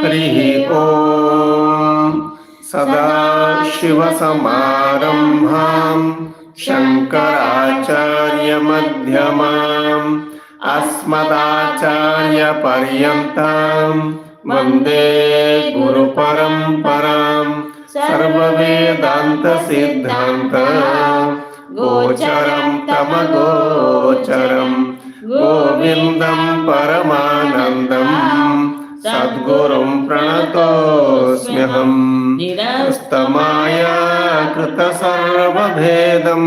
हरिः ॐ सदाशिवसमारम्भां शङ्कराचार्यमध्यमाम् अस्मदाचार्यपर्यन्तां वन्दे गुरुपरम्परां सर्ववेदान्तसिद्धान्त गोचरं तमगोचरं गोविन्दं परमानन्दं सद्गुरुं प्रणतोऽस्म्यहम् निरस्तमाया कृतसर्वभेदं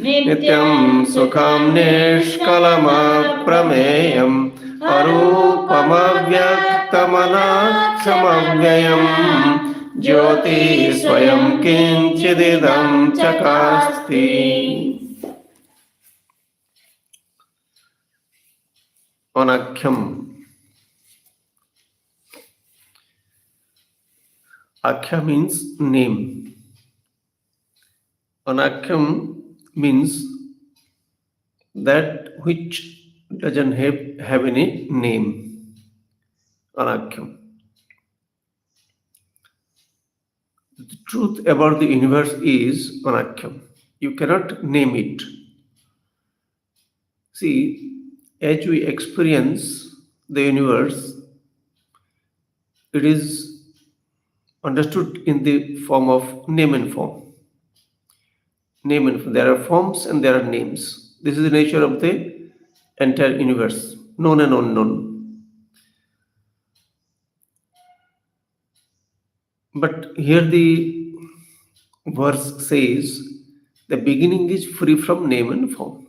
नित्यं सुखं निष्कलमप्रमेयम् अरूपमव्यक्तमनाक्षमव्ययम् ज्योति स्वयं किञ्चिदिदं चकास्ति। अनाख्यम. Akhya means name. Anakhyam means that which doesn't have any name. Anakhyam. The truth about the universe is Anakhyam. You cannot name it. See, as we experience the universe, it is understood in the form of name and form. Name and form. There are forms and there are names. This is the nature of the entire universe, known and unknown. But here the verse says the beginning is free from name and form.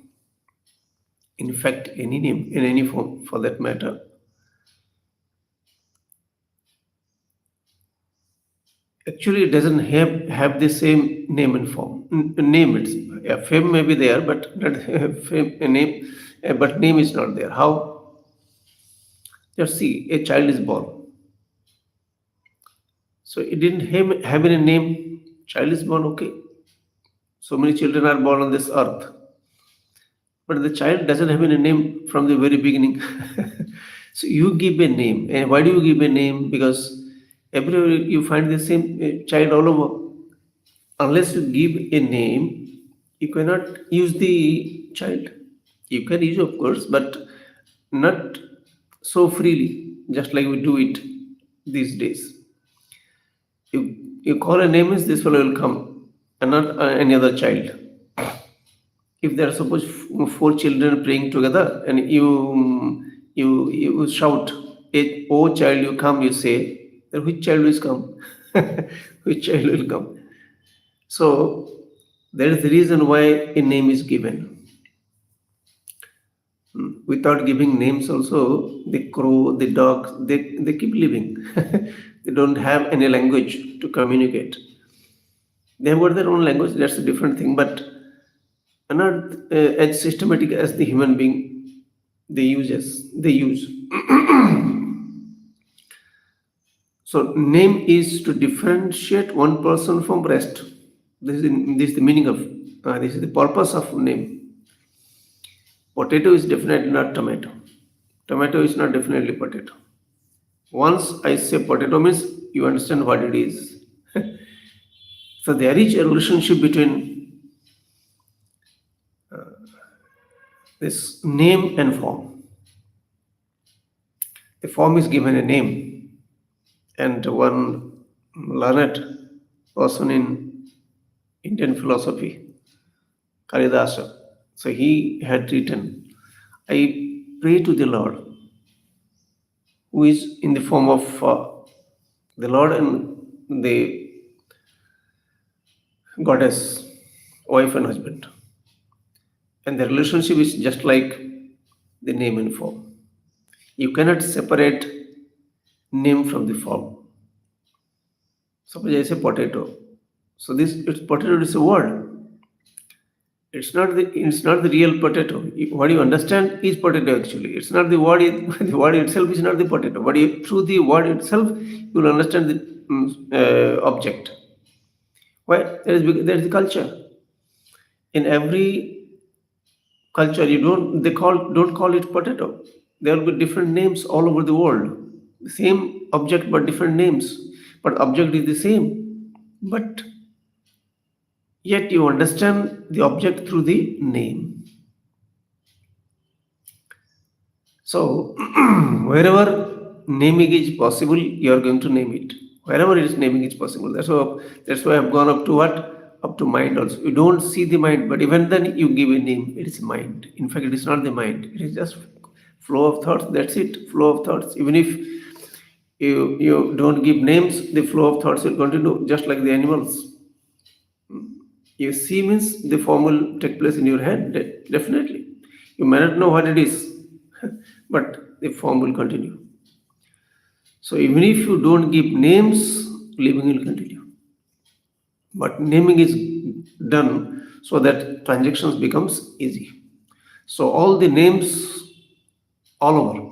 In fact, any name in any form for that matter actually it doesn't have the same name and form. Name, it's fame may be there, but not fame, name, but name is not there. How? Just see, a child is born, so it didn't have any name. Child is born, okay. So many children are born on this earth, but the child doesn't have any name from the very beginning. So you give a name. And why do you give a name? Because everywhere you find the same child all over. Unless you give a name, you cannot use the child. You can use, of course, but not so freely, just like we do it these days. You call a name, is this fellow will come, and not any other child. If there are suppose 4 children praying together, and you shout, "Oh child, you come," you say, then which child will come? Which child will come? So that is the reason why a name is given. Without giving names also, the crow, the dogs, they keep living. They don't have any language to communicate. They have got their own language, that's a different thing, but not as systematic as the human being they use. So name is to differentiate one person from rest. This is the meaning of, this is the purpose of name. Potato is definitely not tomato. Tomato is not definitely potato. Once I say potato means you understand what it is. So there is a relationship between this name and form. The form is given a name. And one learned person in Indian philosophy, Kalidasa, so he had written, "I pray to the Lord, who is in the form of the Lord and the goddess, wife and husband. And the relationship is just like the name and form. You cannot separate name from the form. Suppose I say potato. So potato is a word. It's not the real potato. What you understand is potato actually. It's not the word. The word itself is not the potato. But through the word itself, you will understand the object. Why? There is the culture. In every culture, don't call it potato. There will be different names all over the world. The same object but different names. But object is the same. But yet you understand the object through the name. So wherever naming is possible, you are going to name it. Wherever it is naming is possible. That's why I've gone up to what? Up to mind also. You don't see the mind, but even then you give a name. It is mind. In fact, it is not the mind. It is just flow of thoughts. That's it. Flow of thoughts. Even if you don't give names, the flow of thoughts will continue, just like the animals. You see means the form will take place in your head, definitely. You may not know what it is, but the form will continue. So even if you don't give names, living will continue. But naming is done so that transactions becomes easy. So all the names all over,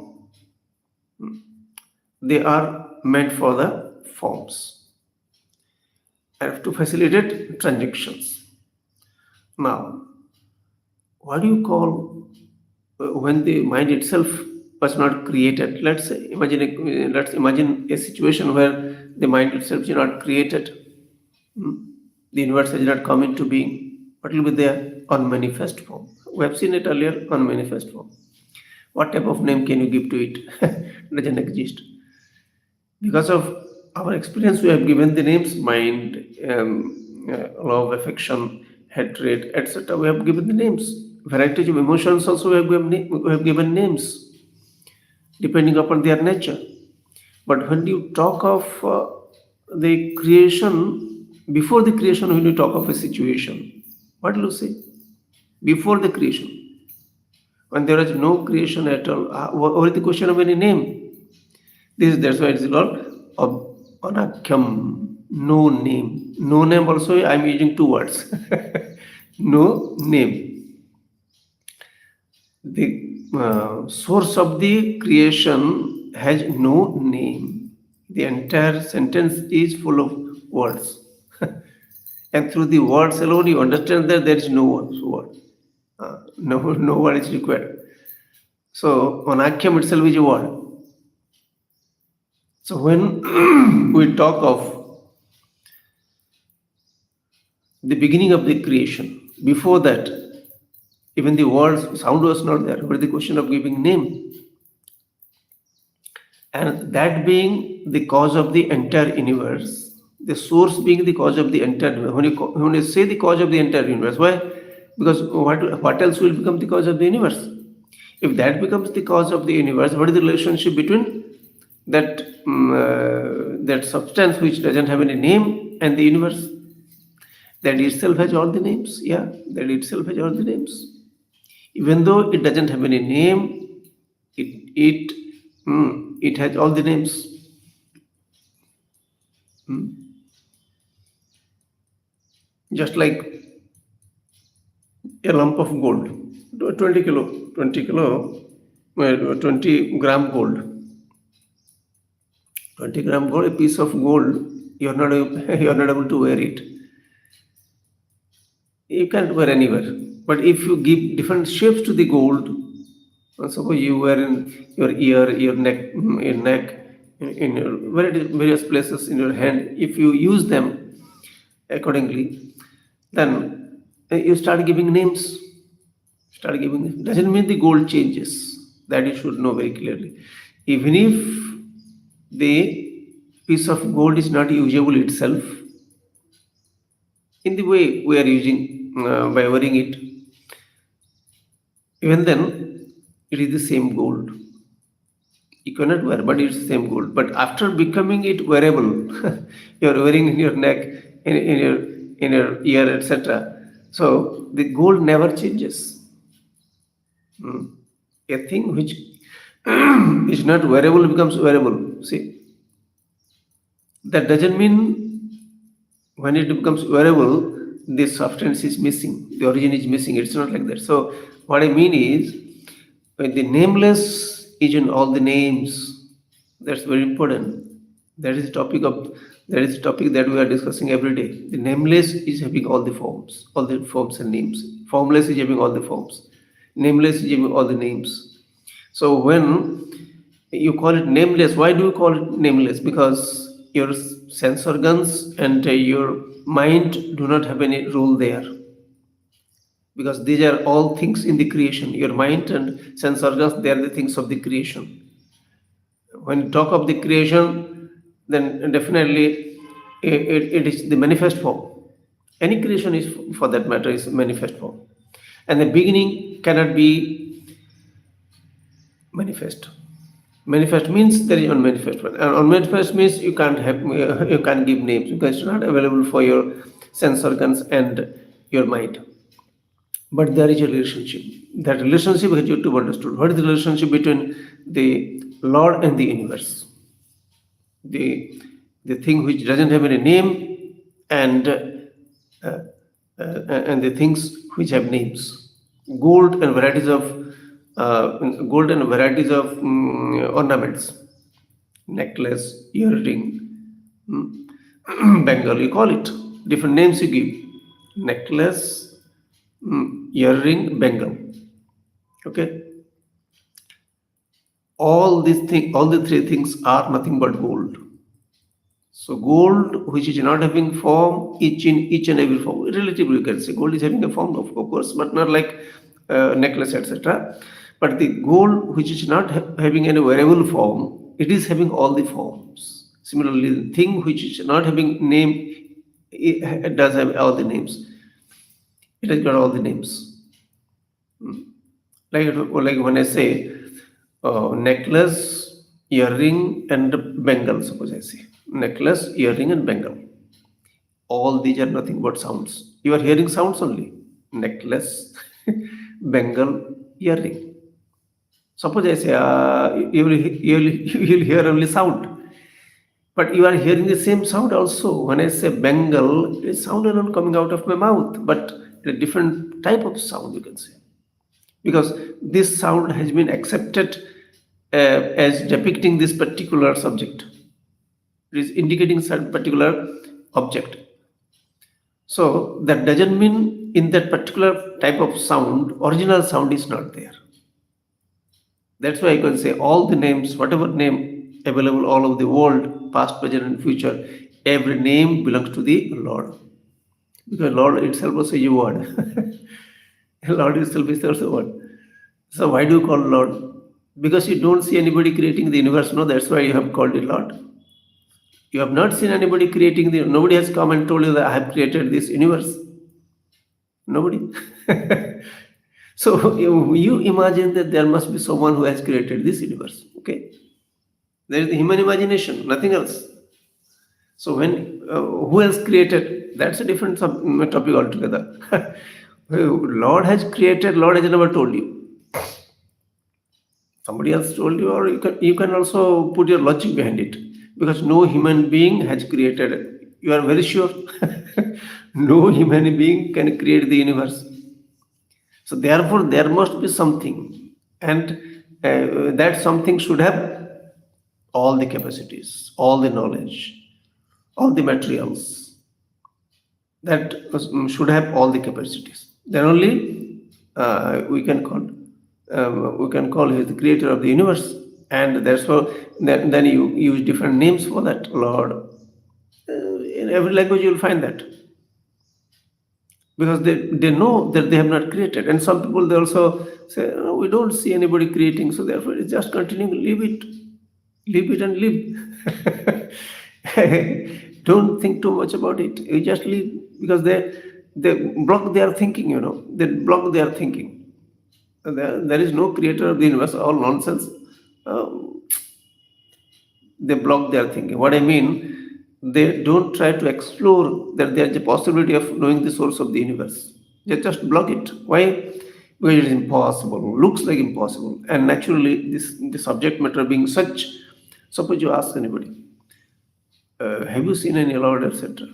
they are meant for the forms and to facilitate transactions. Now, what do you call when the mind itself was not created? Let's imagine a situation where the mind itself is not created. The universe has not come into being. What will be there on manifest form? We have seen it earlier on manifest form. What type of name can you give to it? Doesn't exist. Because of our experience, we have given the names mind, love, affection, hatred, etc. We have given the names. Varieties of emotions also we have given names depending upon their nature. But when you talk of the creation, before the creation, when you talk of a situation, what do you say? Before the creation, when there is no creation at all, what is the question of any name? That's why it's called anakyam, no name. No name also I'm using two words. No name. The source of the creation has no name. The entire sentence is full of words. And through the words alone, you understand that there is no word. No word is required. So, anakyam itself is a word. So, when we talk of the beginning of the creation, before that, even the word sound was not there. What is the question of giving name? And that being the cause of the entire universe, the source being the cause of the entire universe. When you say the cause of the entire universe, why? Because what else will become the cause of the universe? If that becomes the cause of the universe, what is the relationship between that substance which doesn't have any name and the universe? That itself has all the names. Yeah, that itself has all the names. Even though it doesn't have any name, it has all the names. Just like a lump of gold, 20 gram gold. 20 gram gold, a piece of gold, you're not able to wear it. You can't wear anywhere. But if you give different shapes to the gold, suppose you wear in your ear, your neck, in your various places in your hand, if you use them accordingly, then you start giving names. Doesn't mean the gold changes. That you should know very clearly. Even if the piece of gold is not usable itself, in the way we are using by wearing it, even then it is the same gold. You cannot wear, but it's the same gold. But after becoming it wearable, you're wearing in your neck, in your ear, etc. So the gold never changes. A thing which is not wearable becomes wearable. See, that doesn't mean when it becomes wearable, the substance is missing, the origin is missing. It's not like that. So what I mean is, when the nameless is in all the names, that's very important. That is the topic that we are discussing every day. The nameless is having all the forms and names. Formless is having all the forms. Nameless is having all the names. So when You call it nameless. Why do you call it nameless? Because your sense organs and your mind do not have any role there, because these are all things in the creation. Your mind and sense organs, they are the things of the creation. When you talk of the creation, then definitely it is the manifest form. Any creation is, for that matter, is manifest form. And the beginning cannot be manifest. Manifest means there is unmanifest one. And unmanifest means you can't give names because it's not available for your sense organs and your mind. But there is a relationship. That relationship has to be understood. What is the relationship between the Lord and the universe? The the thing which doesn't have any name, and and the things which have names. Gold and varieties of gold and varieties of ornaments, necklace, earring, bangle. You call it different names. You give necklace, earring, bangle. Okay, all the three things are nothing but gold. So gold, which is not having form, each and every form, relatively you can say gold is having a form, of course, but not like necklace, etc. But the gold, which is not having any variable form, it is having all the forms. Similarly, the thing which is not having name, it does have all the names. It has got all the names. Like when I say necklace, earring, and bangle, suppose I say necklace, earring, and bangle. All these are nothing but sounds. You are hearing sounds only. Necklace, bangle, earring. Suppose I say you will hear only sound, but you are hearing the same sound also. When I say bangle, it is sound alone coming out of my mouth, but a different type of sound, you can say, because this sound has been accepted as depicting this particular subject. It is indicating some particular object. So that doesn't mean in that particular type of sound, original sound is not there. That's why I can say all the names, whatever name available all over the world, past, present, and future, every name belongs to the Lord. Because Lord itself was a word. Lord itself is also a word. So why do you call Lord? Because you don't see anybody creating the universe, no, that's why you have called it Lord. You have not seen anybody creating nobody has come and told you that I have created this universe. Nobody. So you imagine that there must be someone who has created this universe. Okay. There is the human imagination, nothing else. So when who else created? That's a different topic altogether. Lord has created, Lord has never told you. Somebody else told you, or you can also put your logic behind it, because no human being has created it. You are very sure? No human being can create the universe. So therefore there must be something, and that something should have all the capacities, all the knowledge, all the materials, that should have all the capacities. Then only we can call him the creator of the universe, and that's why then you use different names for that Lord. In every language you will find that, because they know that they have not created. And some people, they also say, "Oh, we don't see anybody creating, so therefore it's just continuing, leave it and live." Don't think too much about it. You just leave, because they block their thinking, they block their thinking. There is no creator of the universe, all nonsense. Um, they block their thinking. What I mean, they don't try to explore that there is a possibility of knowing the source of the universe. They just block it. Why? Because it is impossible, looks like impossible. And naturally, the subject matter being such, suppose you ask anybody, have you seen any Lord, etc.?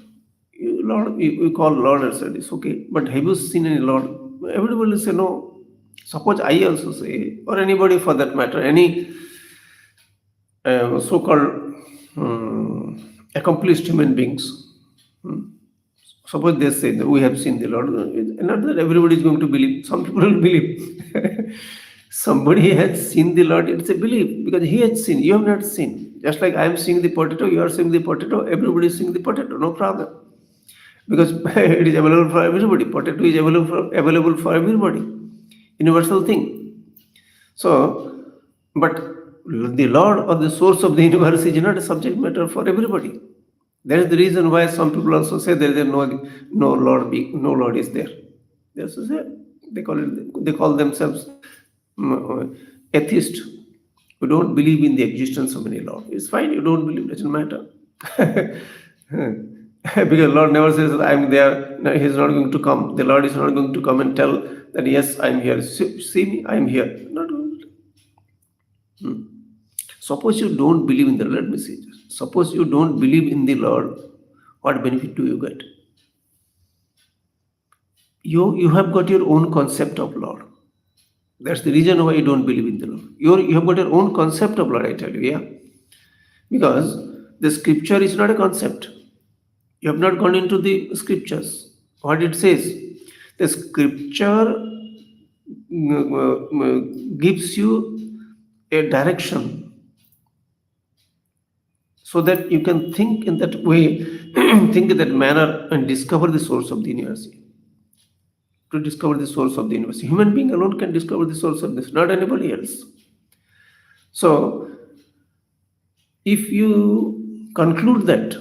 You call Lord, etc. It's okay. But have you seen any Lord? Everybody will say no. Suppose I also say, or anybody for that matter, any so-called accomplished human beings, suppose they say that we have seen the Lord, not that everybody is going to believe. Some people will believe. Somebody has seen the Lord, it's a belief because he has seen. You have not seen. Just like I am seeing the potato, you are seeing the potato, everybody is seeing the potato, no problem. Because it is available for everybody. Potato is available for everybody. Universal thing. So, but the Lord or the source of the universe is not a subject matter for everybody. That is the reason why some people also say there is no Lord is there. They also say they call themselves atheist who don't believe in the existence of any Lord. It's fine, you don't believe, doesn't matter. Because Lord never says that I'm there, no, He's not going to come. The Lord is not going to come and tell that yes, I'm here. See me, I'm here. Not going to. Suppose you don't believe in the Lord, let me say this. Suppose you don't believe in the Lord, what benefit do you get? You have got your own concept of Lord. That's the reason why you don't believe in the Lord. You have got your own concept of Lord, I tell you, yeah. Because the scripture is not a concept. You have not gone into the scriptures. What it says, the scripture gives you a direction so that you can think in that way, think in that manner, and discover the source of the universe. To discover the source of the universe, human being alone can discover the source of this, not anybody else. So, if you conclude that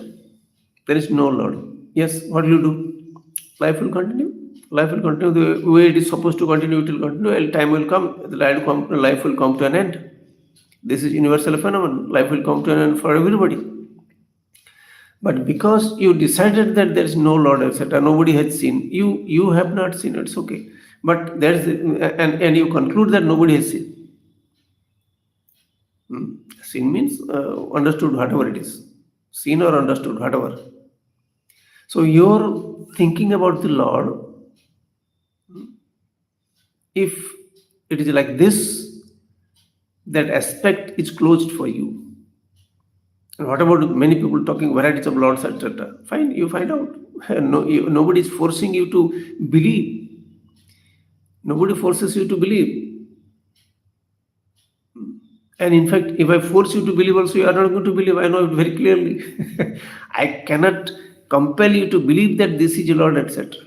there is no Lord, yes, what will you do? Life will continue. Life will continue the way it is supposed to continue. It will continue. And time will come. Life will come to an end. This is universal phenomenon. Life will come to an end for everybody. But because you decided that there is no Lord, etc., nobody has seen. You have not seen. It's okay. But there's and you conclude that nobody has seen. Seen means understood, whatever it is. Seen or understood, whatever. So you're thinking about the Lord. If it is like this, that aspect is closed for you. And what about many people talking varieties of Lords, etc.? Fine, you find out. Nobody is forcing you to believe. Nobody forces you to believe. And in fact, if I force you to believe also, you are not going to believe. I know it very clearly. I cannot compel you to believe that this is Lord, etc.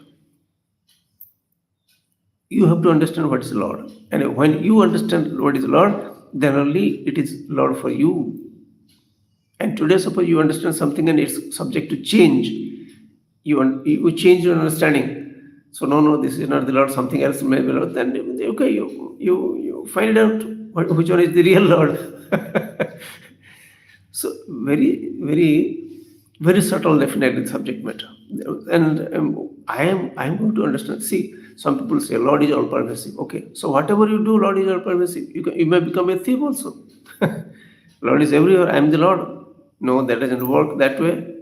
You have to understand what is Lord. And when you understand what is Lord, then only it is Lord for you. And today, suppose you understand something and it's subject to change. You change your understanding. So no, this is not the Lord, something else may be Lord. Then okay, you find out which one is the real Lord. So very subtle, definitely subject matter. And I am going to understand. See, some people say Lord is all pervasive. Okay, so whatever you do, Lord is all pervasive. You may become a thief also. Lord is everywhere. I am the Lord. No, that doesn't work that way.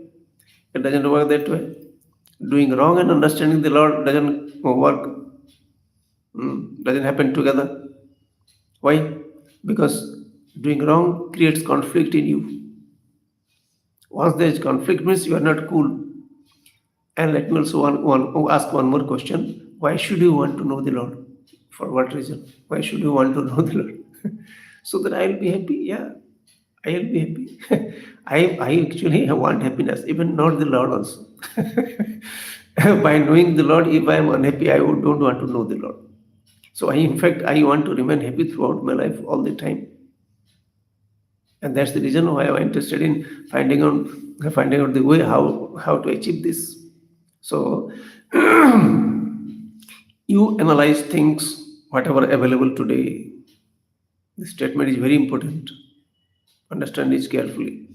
It doesn't work that way. Doing wrong and understanding the Lord doesn't work. Doesn't happen together. Why? Because doing wrong creates conflict in you. Once there is conflict, means you are not cool. And let me also ask one more question. Why should you want to know the Lord? For what reason? Why should you want to know the Lord? So that I will be happy. Yeah, I will be happy. I actually want happiness, even not the Lord also. By knowing the Lord, if I am unhappy, I don't want to know the Lord. So in fact, I want to remain happy throughout my life all the time. And that's the reason why I'm interested in finding out the way how to achieve this. So you analyze things, whatever available today. This statement is very important. Understand this carefully.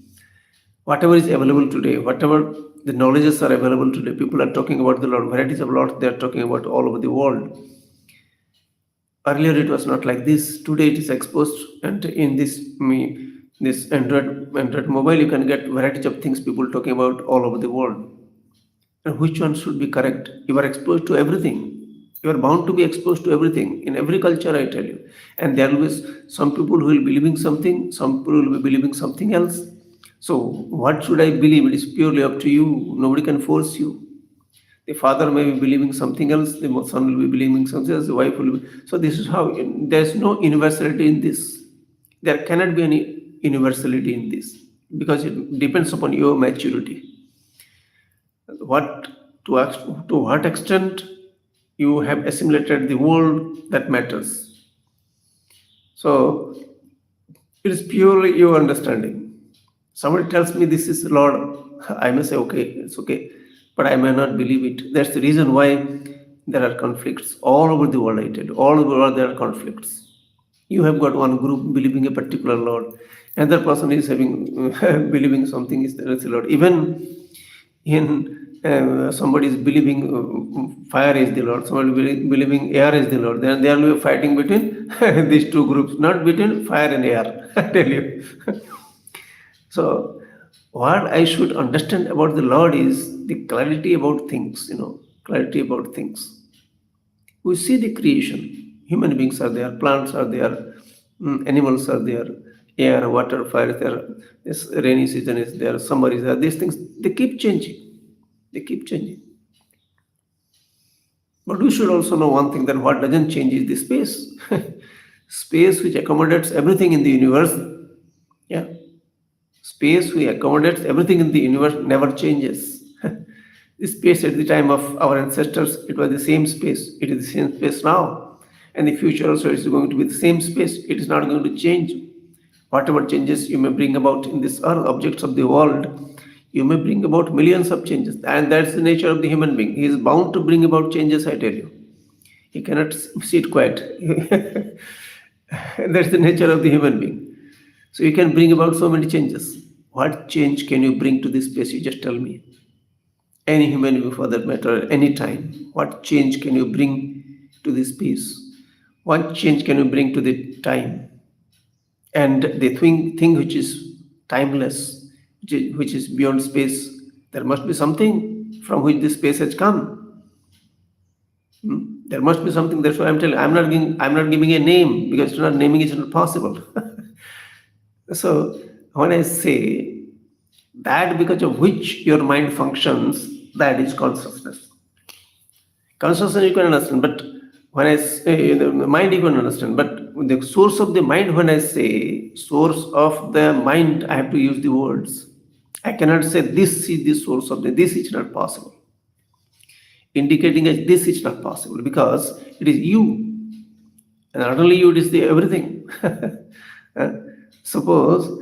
Whatever is available today, whatever the knowledges are available today, people are talking about the Lord, varieties of Lord, they are talking about all over the world. Earlier it was not like this. Today it is exposed, and in this Android mobile, you can get varieties of things people talking about all over the world. And which one should be correct? You are exposed to everything. You are bound to be exposed to everything in every culture, I tell you. And there will be some people who will be believing something, some people will be believing something else. So what should I believe? It is purely up to you. Nobody can force you. The father may be believing something else, the son will be believing something else, the wife will be. So this is how there's no universality in this. There cannot be any universality in this because it depends upon your maturity. What to what extent you have assimilated the world, that matters. So it is purely your understanding. Somebody tells me this is Lord, I may say, okay, it's okay, but I may not believe it. That's the reason why there are conflicts all over the world. I tell you, all over the world there are conflicts. You have got one group believing a particular Lord, another person is having believing something is the Lord. Even in somebody is believing fire is the Lord, somebody believing air is the Lord. Then they will be fighting between these two groups, not between fire and air. I tell you. So, what I should understand about the Lord is the clarity about things, clarity about things. We see the creation. Human beings are there, plants are there, animals are there, air, water, fire is there, this rainy season is there, summer is there. These things, they keep changing. They keep changing. But we should also know one thing, that what doesn't change is the space. Space which accommodates everything in the universe. Yeah. Space which accommodates everything in the universe never changes. The space at the time of our ancestors, it was the same space. It is the same space now. And the future also is going to be the same space. It is not going to change. Whatever changes you may bring about in this earth, objects of the world, you may bring about millions of changes. And that's the nature of the human being. He is bound to bring about changes, I tell you. He cannot sit quiet. That's the nature of the human being. So you can bring about so many changes. What change can you bring to this space? You just tell me. Any human being for that matter, at any time. What change can you bring to this space? What change can you bring to the time? And the thing which is timeless, which is beyond space, there must be something from which this space has come. There must be something. That's why I'm telling. I'm not giving a name because not naming is not possible. So when I say that because of which your mind functions, that is consciousness. Consciousness you can understand, but when I say the mind you can understand, but the source of the mind, when I say source of the mind, I have to use the words. I cannot say this is the source of this is not possible. Indicating as this is not possible because it is you. And not only you, it is the everything. Suppose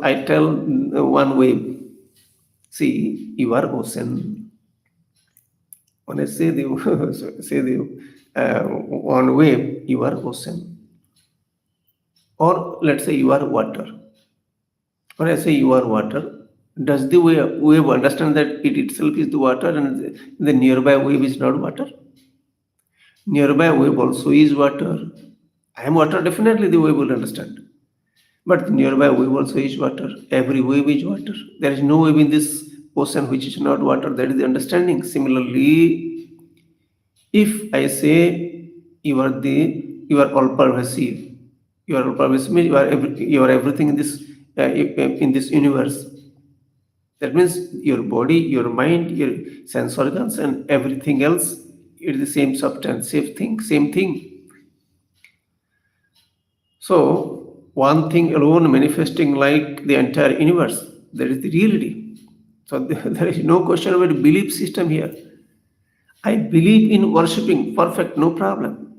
I tell one wave, see, you are ocean. When I say the one wave, you are ocean. Or let's say you are water. When I say you are water, does the wave understand that it itself is the water and the nearby wave is not water? Nearby wave also is water. I am water, definitely the wave will understand. But nearby wave also is water. Every wave is water. There is no wave in this ocean which is not water. That is the understanding. Similarly, if I say you are all pervasive, you are all pervasive means you are everything in this universe. That means your body, your mind, your sense organs, and everything else is the same substance, same thing. So one thing alone manifesting like the entire universe. That is the reality. So there is no question about belief system here. I believe in worshipping, perfect, no problem.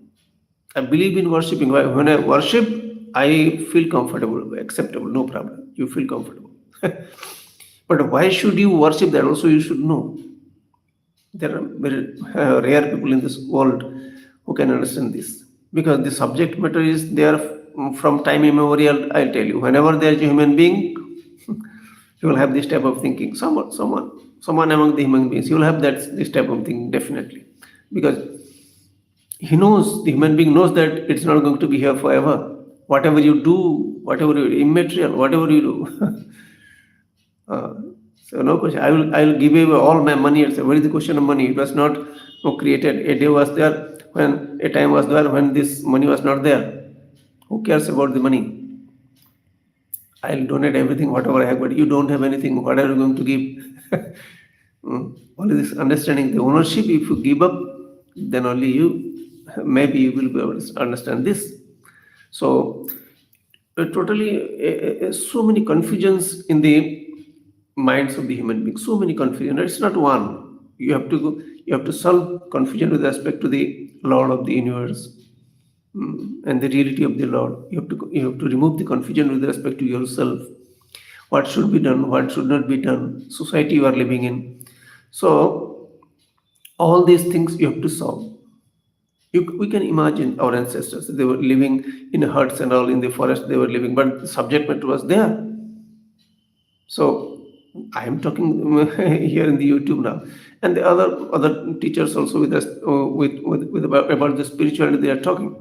I believe in worshipping. When I worship, I feel comfortable, acceptable, no problem. You feel comfortable. But why should you worship? That also you should know. There are very rare people in this world who can understand this. Because the subject matter is there from time immemorial. I'll tell you, whenever there is a human being, you will have this type of thinking. Someone among the human beings, you will have this type of thing definitely. Because the human being knows that it's not going to be here forever. Whatever you do, immaterial, whatever you do. So no question. I will give away all my money. It's a very the question of money. It was not created. A day was there when a time was there when this money was not there. Who cares about the money? I'll donate everything, whatever I have, but you don't have anything. What are you going to give? Only this understanding the ownership, if you give up, then only you, maybe you will be able to understand this. So, so many confusions in the minds of the human beings, so many confusion. It's not one. You have to solve confusion with respect to the Lord of the universe, and the reality of the Lord. You have to remove the confusion with respect to yourself. What should be done, what should not be done, society you are living in. So all these things you have to solve. We can imagine our ancestors. They were living in huts and all in the forest. They were living, but the subject matter was there. So I am talking here in the YouTube now, and the other teachers also with us with about the spirituality they are talking.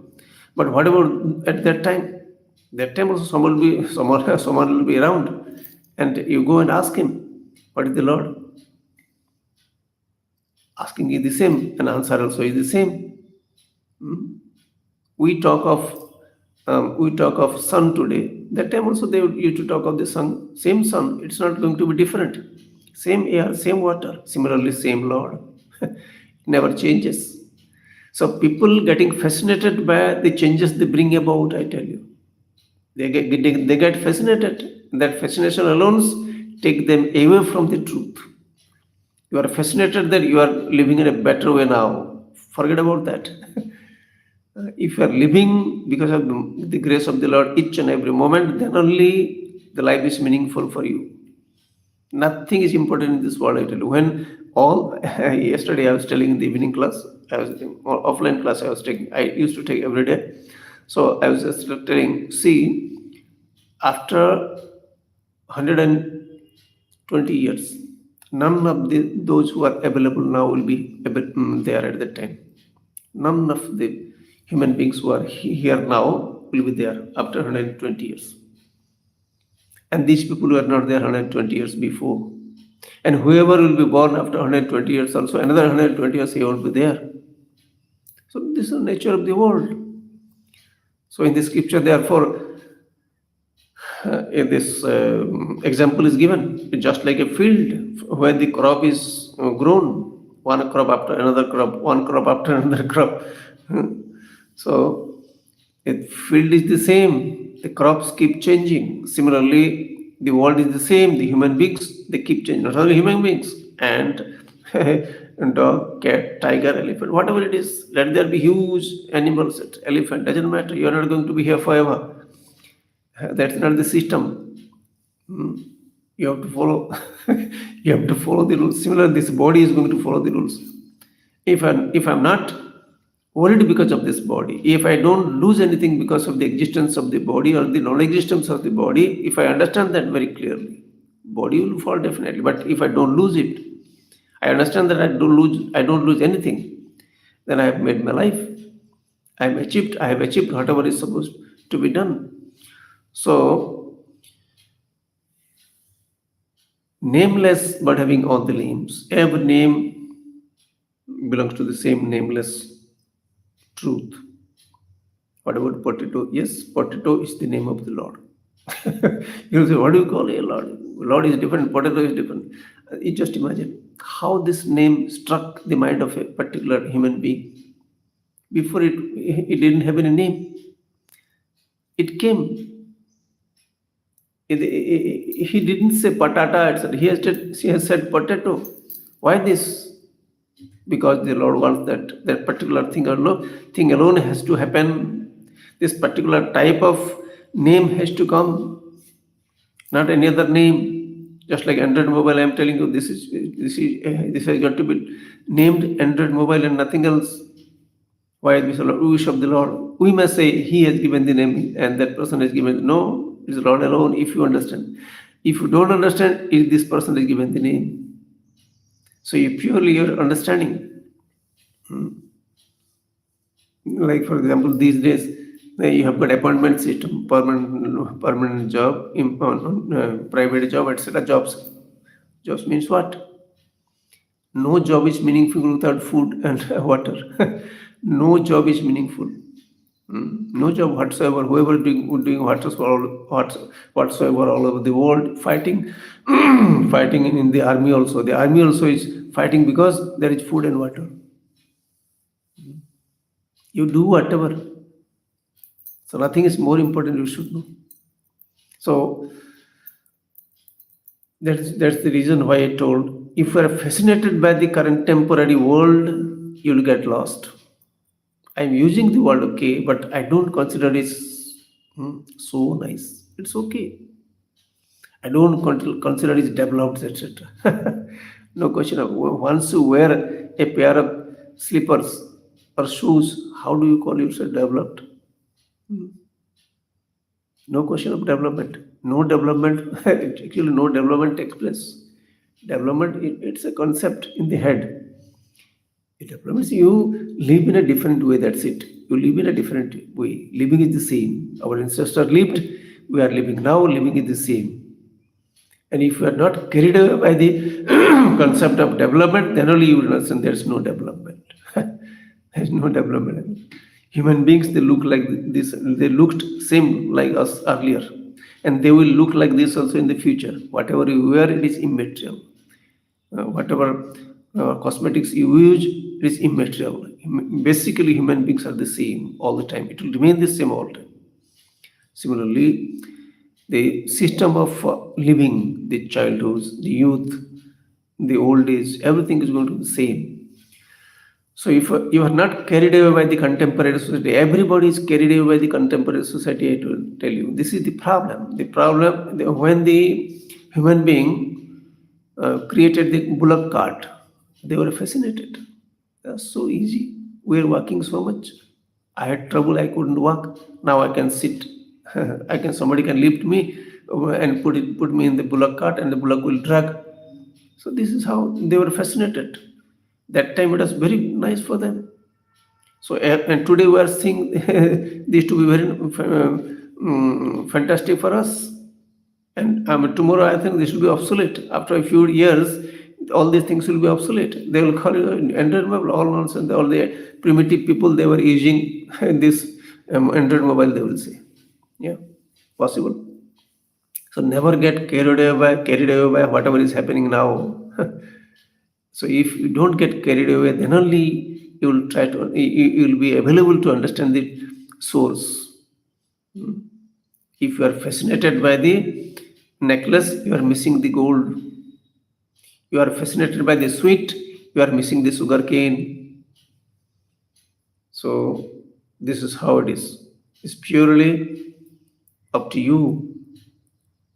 But what about at that time? That time also someone will be someone someone will be around, and you go and ask him, "What is the Lord?" Asking is the same, and answer also is the same. We talk of sun today. That time also they would used to talk of the sun, same sun. It's not going to be different. Same air, same water. Similarly, same Lord. It never changes. So people getting fascinated by the changes they bring about. I tell you, they get fascinated. That fascination alone take them away from the truth. You are fascinated that you are living in a better way now. Forget about that. If you are living because of the grace of the Lord each and every moment, then only the life is meaningful for you. Nothing is important in this world, I tell you. When all yesterday I was telling in the evening class, I was or offline class I was taking. I used to take every day. So I was just telling, see, after 120 years, none of those who are available now will be there at that time. None of the human beings who are here now will be there after 120 years. And these people were not there 120 years before. And whoever will be born after 120 years also, another 120 years he won't be there. So this is the nature of the world. So in the scripture, therefore, this example is given, just like a field where the crop is grown, one crop after another crop, one crop after another crop. So a field is the same, the crops keep changing. Similarly, the world is the same, the human beings, they keep changing, not only human beings, and dog, cat, tiger, elephant, whatever it is, let there be huge animals, elephant, doesn't matter, you are not going to be here forever. That's not the system. You have to follow. You have to follow the rules. Similarly, this body is going to follow the rules. If I'm not worried because of this body, if I don't lose anything because of the existence of the body or the non-existence of the body, if I understand that very clearly, body will fall definitely. But if I don't lose it, I understand that I don't lose anything, then I have made my life. I have achieved whatever is supposed to be done. So, nameless but having all the names. Every name belongs to the same nameless truth. What about potato? Yes, potato is the name of the Lord. You say, what do you call a Lord? Lord is different, potato is different. You just imagine how this name struck the mind of a particular human being. Before it didn't have any name. It came. He didn't say patata, etc. He has said potato. Why this? Because the Lord wants that particular thing alone has to happen. This particular type of name has to come, not any other name. Just like Android mobile, I am telling you, this has got to be named Android mobile and nothing else. Why this wish of the Lord? We must say He has given the name and that person has given. No, it's the Lord alone. If you understand, if you don't understand, if this person has given the name, so you purely your understanding. Like for example, these days you have got appointment system, permanent job, private job, etc. Jobs means what? No job is meaningful without food and water. No job is meaningful. No job whatsoever. Whoever doing whatsoever all over the world, fighting, fighting in the army also. The army also is fighting because there is food and water. You do whatever. So nothing is more important. You should know. So that's the reason why I told. If you are fascinated by the current temporary world, you'll get lost. I'm using the word okay, but I don't consider it so nice. It's okay. I don't consider it developed, etc. No question of once you wear a pair of slippers or shoes, how do you call yourself developed? No question of development. No development, actually, no development takes place. Development, it's a concept in the head. It develops you live in a different way, that's it. You live in a different way. Living is the same. Our ancestors lived, we are living now, living is the same. And if you are not carried away by the concept of development, then only you will understand there's no development. There's no development. Human beings, they look like this, they looked same like us earlier. And they will look like this also in the future. Whatever you wear, it is immaterial. Whatever cosmetics you use, it is immaterial. Basically, human beings are the same all the time. It will remain the same all the time. Similarly, the system of living, the childhood, the youth, the old age, everything is going to be the same. So if you are not carried away by the contemporary society, everybody is carried away by the contemporary society, I will tell you. This is the problem. When the human being created the bullock cart, they were fascinated. That's so easy. We are walking so much. I had trouble, I couldn't walk. Now I can sit. Somebody can lift me and put me in the bullock cart and the bullock will drag. So this is how they were fascinated. That time it was very nice for them. So and today we are seeing this to be very fantastic for us. And tomorrow I think this will be obsolete. After a few years, all these things will be obsolete. They will call it Android mobile, all nonsense. All the primitive people they were using this Android mobile. They will say, yeah, possible. So never get carried away by whatever is happening now. So if you don't get carried away, then only you will you will be available to understand the source. If you are fascinated by the necklace, you are missing the gold. You are fascinated by the sweet, you are missing the sugar cane. So this is how it is. It's purely up to you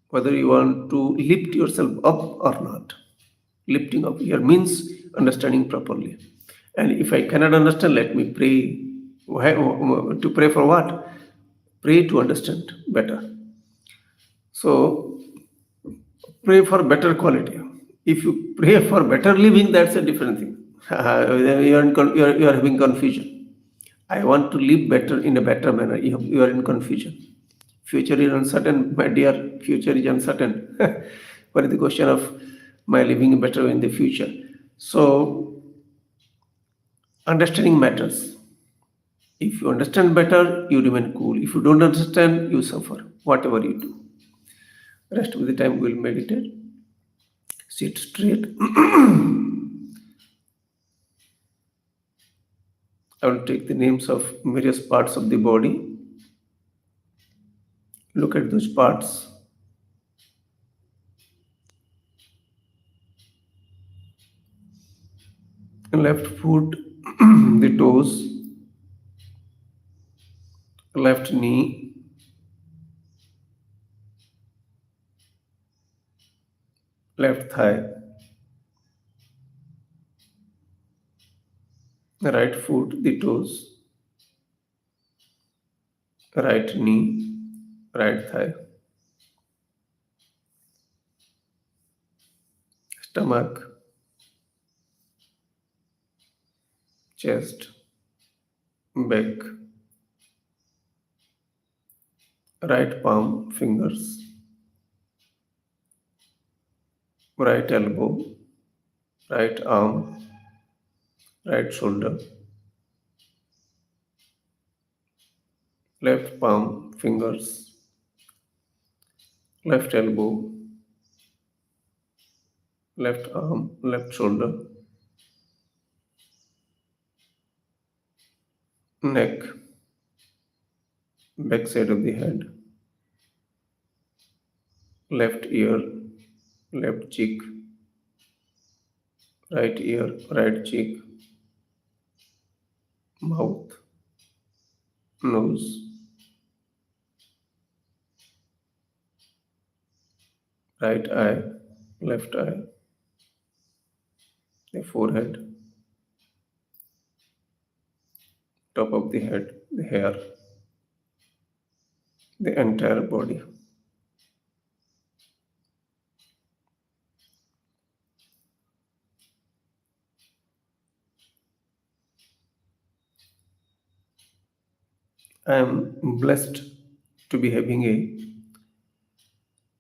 whether you want to lift yourself up or not. Lifting up here means understanding properly. And if I cannot understand, let me pray. To pray for what? Pray to understand better. So pray for better quality. If you pray for better living, that's a different thing. You are having confusion. I want to live better in a better manner. You are in confusion. Future is uncertain, my dear. Future is uncertain. What is the question of my living better in the future? So understanding matters. If you understand better, you remain cool. If you don't understand, you suffer. Whatever you do. Rest of the time we'll meditate. Sit straight. I will take the names of various parts of the body. Look at those parts. Left foot, the toes, left knee, left thigh, right foot, the toes, right knee, right thigh, stomach, chest, back, right palm, fingers, right elbow, right arm, right shoulder, left palm, fingers, left elbow, left arm, left shoulder, neck, back side of the head, left ear, left cheek, right ear, right cheek, mouth, nose, right eye, left eye, the forehead, top of the head, the hair, the entire body. I am blessed to be having a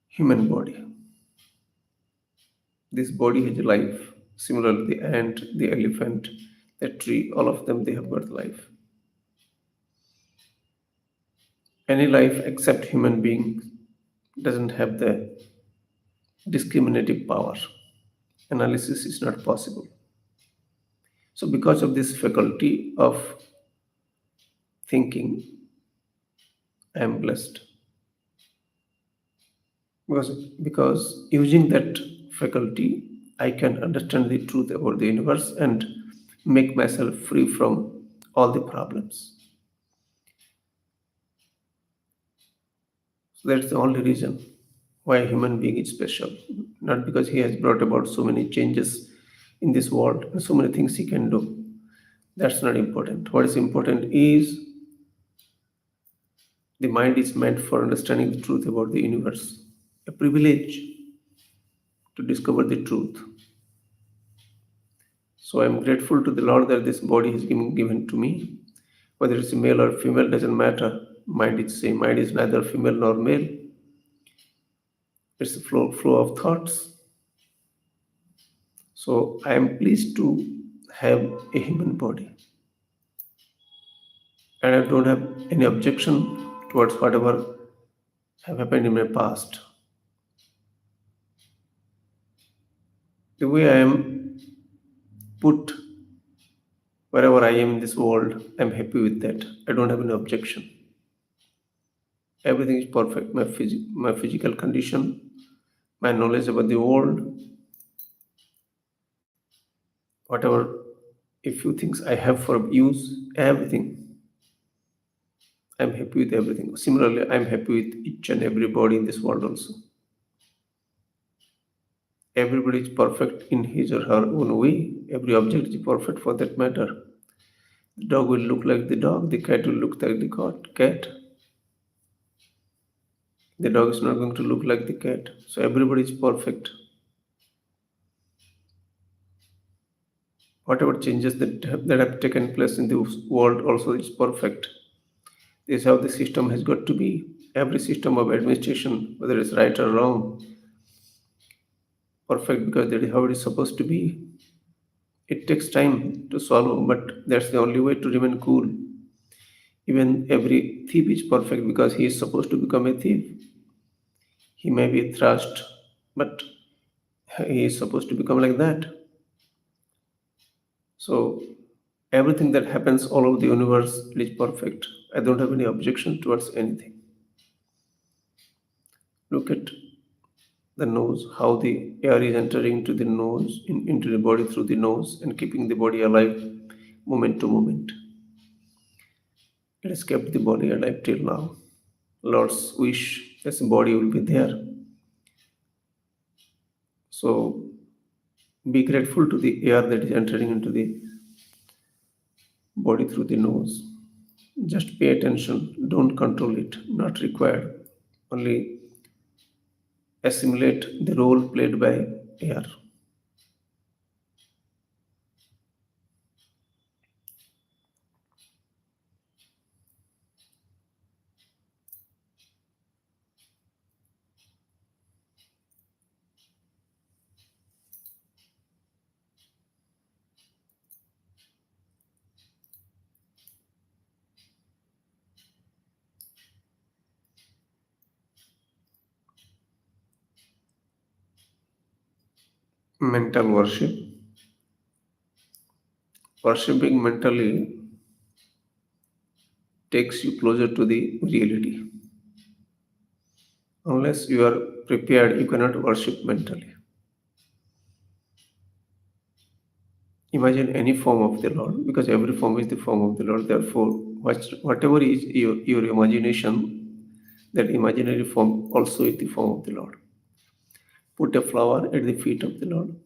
human body. This body has a life. Similarly, the ant, the elephant, the tree, all of them, they have got life. Any life except human being doesn't have the discriminative power. Analysis is not possible. So, because of this faculty of thinking, I am blessed. Because using that faculty, I can understand the truth about the universe and make myself free from all the problems. So that's the only reason why a human being is special. Not because he has brought about so many changes in this world and so many things he can do. That's not important. What is important is the mind is meant for understanding the truth about the universe. A privilege to discover the truth. So I'm grateful to the Lord that this body is given to me. Whether it's male or female doesn't matter. Mind is same. Mind is neither female nor male. It's a flow of thoughts. So I am pleased to have a human body. And I don't have any objection towards whatever have happened in my past. The way I am put wherever I am in this world, I'm happy with that. I don't have any objection. Everything is perfect. My physical condition, my knowledge about the world, whatever, a few things I have for use, everything. I'm happy with everything. Similarly, I'm happy with each and every body in this world also. Everybody is perfect in his or her own way. Every object is perfect for that matter. The dog will look like the dog, the cat will look like the cat. The dog is not going to look like the cat. So everybody is perfect. Whatever changes that have taken place in the world also is perfect. This is how the system has got to be. Every system of administration, whether it's right or wrong, perfect because that is how it is supposed to be. It takes time to swallow, but that's the only way to remain cool. Even every thief is perfect because he is supposed to become a thief. He may be thrashed, but he is supposed to become like that. So everything that happens all over the universe is perfect. I don't have any objection towards anything. Look at the nose, how the air is entering to the nose, into the body through the nose and keeping the body alive moment to moment. It has kept the body alive till now. Lord's wish, this body will be there. So be grateful to the air that is entering into the body through the nose. Just pay attention, don't control it, not required. Only assimilate the role played by air. Mental worship. Worshipping mentally takes you closer to the reality. Unless you are prepared, you cannot worship mentally. Imagine any form of the Lord, because every form is the form of the Lord. Therefore, whatever is your imagination, that imaginary form also is the form of the Lord. Put a flower at the feet of the Lord,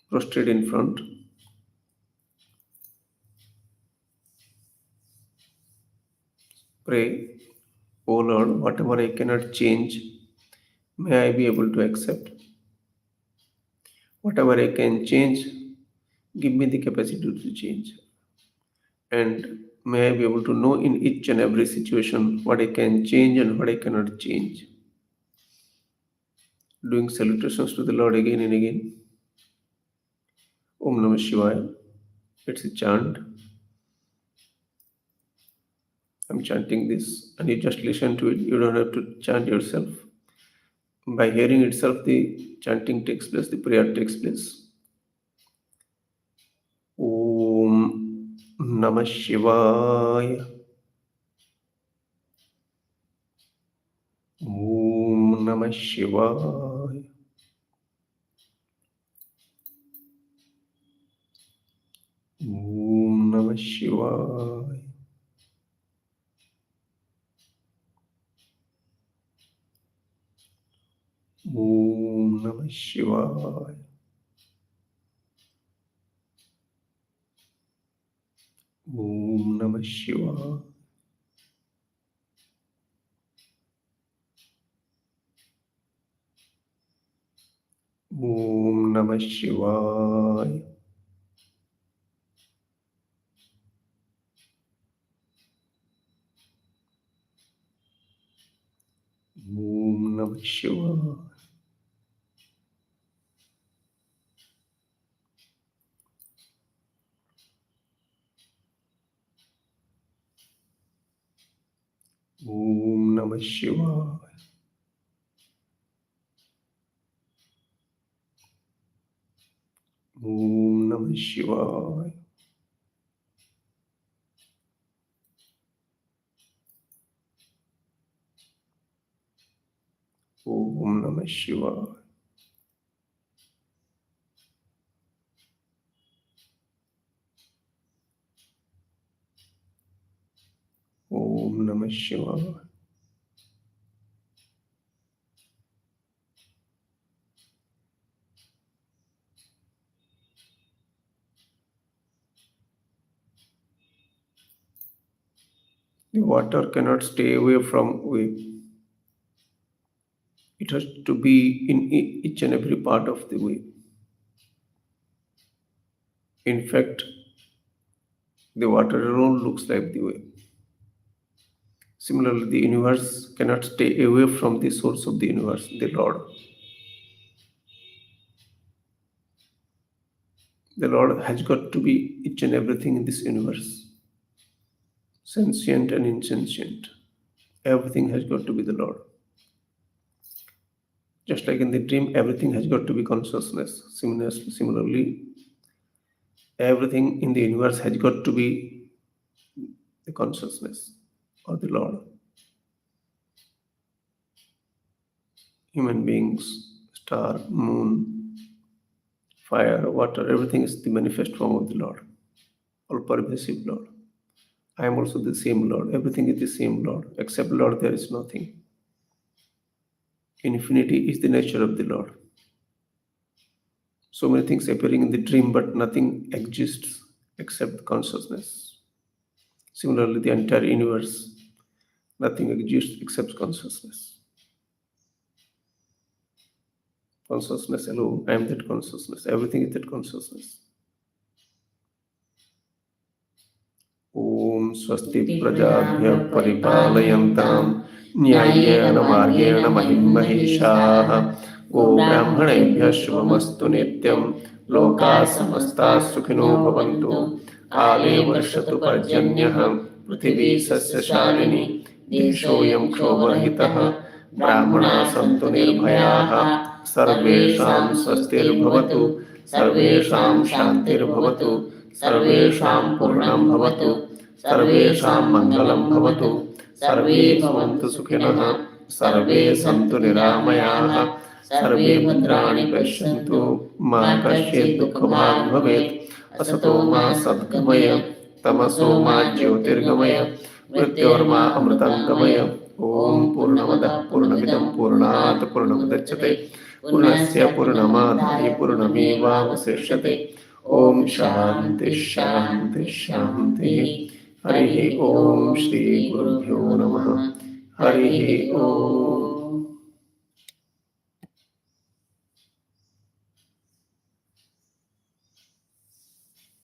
prostrate in front. Pray, O Lord, whatever I cannot change, may I be able to accept. Whatever I can change, give me the capacity to change. And may I be able to know in each and every situation what I can change and what I cannot change. Doing salutations to the Lord again and again. Om Namah Shivaya. It's a chant. I'm chanting this, and you just listen to it. You don't have to chant yourself. By hearing itself, the chanting takes place, the prayer takes place. Om Namah Shivaya. Om Namah Shivaya. Om Namah Shivaya. Om Namah Shivaya. Om Namah Shivaya. Om Namah Shivaya. Om Namah Shivaya. Om Namah Shivaya. Om Namah Shivaya. Om Namah Shivaya. Om Namah Shivaya. The water cannot stay away from wave. It has to be in each and every part of the wave. In fact, the water alone looks like the wave. Similarly, the universe cannot stay away from the source of the universe, the Lord. The Lord has got to be each and everything in this universe, sentient and insentient. Everything has got to be the Lord. Just like in the dream, everything has got to be consciousness. Similarly, everything in the universe has got to be the consciousness or the Lord. Human beings, star, moon, fire, water, everything is the manifest form of the Lord, all pervasive Lord. I am also the same Lord. Everything is the same Lord. Except Lord, there is nothing. Infinity is the nature of the Lord. So many things appearing in the dream, but nothing exists except consciousness. Similarly, the entire universe, nothing exists except consciousness. Consciousness alone, I am that consciousness. Everything is that consciousness. Om Swasti Prajabhya Paripalayantam Nyayena Margena Mahim Maheshaha Go Brahmanebhya Shubhamastu Nityam Loka Samasta Sukhino Bhavantu Kale Varshatu Parjanyah Prithvi Sasya Shalini Deshoyam Kshovarahitaha Brahmana Santu Nirbhayaha सर्वेषां स्वस्तिर्भवतु, सर्वेषां शान्तिर्भवतु, सर्वेषां पूर्णं भवतु, सर्वेषां मङ्गलं भवतु, सर्वे भवन्तु सुखिनः, सर्वे सन्तु निरामयाः, सर्वे भद्राणि पश्यन्तु, मा कश्चित् दुःखभाग् भवेत्। असतो मा सद्गमय, तमसो मा ज्योतिर्गमय, मृत्योर्मा अमृतङ्गमय। ॐ पूर्णमदः पूर्णमिदं पूर्णात् पूर्णमुदच्यते, पूर्णस्य पूर्णमादाय पूर्णमेवावशिष्यते। ॐ शान्ति शान्ति शान्तिः। हरिः ॐ श्री गुरुभ्यो नमः। हरिः ॐ।